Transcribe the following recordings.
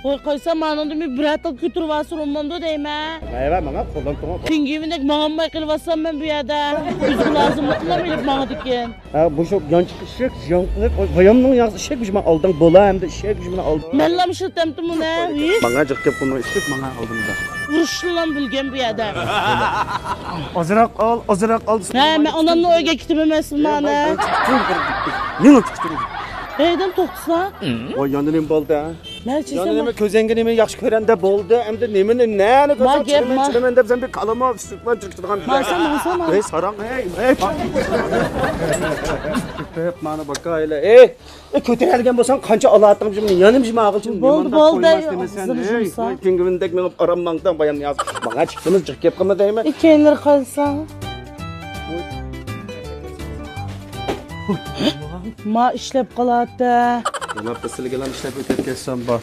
Koysam bana bir atal götürüp asır ondan da deyme. Evet bana koldan tamam. Pingivindek mağamma kılvarsam ben bu yada. Üzgü lazımlık kılamayıp bana diken. Bu şu yan çıkışık, yankılık, bayamın yazı işek gücüme aldım, bola hem de işek gücüme aldım. Mella mı şıltemdim bu ne? Bana cıkkıp bunu işek bana aldım da. Vuruşlulan bilgen bu yada. Azırak al. He, ben onunla öge gitmemesin bana. Ne çıktı? Neyden toksa? O yandım boldu ha. Nerçi Yandım sen? közengini yaxşı körende boldu hem de nemini ne Ma. çırmen de sen bir kalama sıklan çıktırgan. Masa. Hey sarang hey. Hep bana bak öyle. Kötülergen bolsan kança alattım şimdi yanım şimdi ağılçın. Boldu. Pingvindek men arammandan bayan yaz. Bana çıktınız çıkıp kama deyme. İkenler kalsa. Ma işlep kalattı. Yanap da silgelam işlep ötep kessem bak.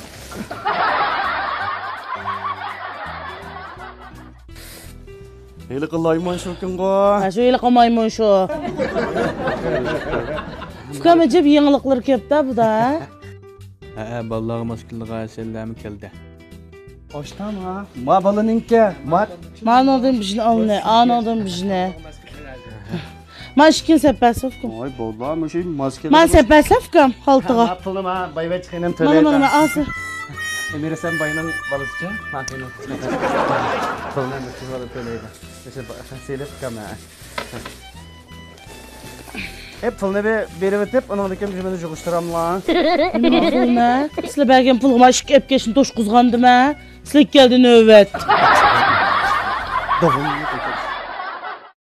Hele kılayman şokin go. Ha şöyle kamaymış şu. Fukam cep yenilikler kepti bu da. He vallahi maskeli gayesellerimi keldi. Hoştan ha. Ma balanınke. Anladım bizne anne. Anladım bizne. Maşkin sepesi fukam. Ay bolla mı şey maske. Man sepesi fukam haltığa. Yaptım ha. Bayve çıkınım töle. Bana ası. Emire sen bayının balıkçı. Makine. Tolunay mı çıkmadı töleydi. İşte seyle fukam ha. Hep pulunu beri bitip onun dikem cümleni joğuşturam lan. Ne? Sizle belki pulğuma aşık ep geçin toş kuzgandım ha. Sizle geldi nöbet. Doğum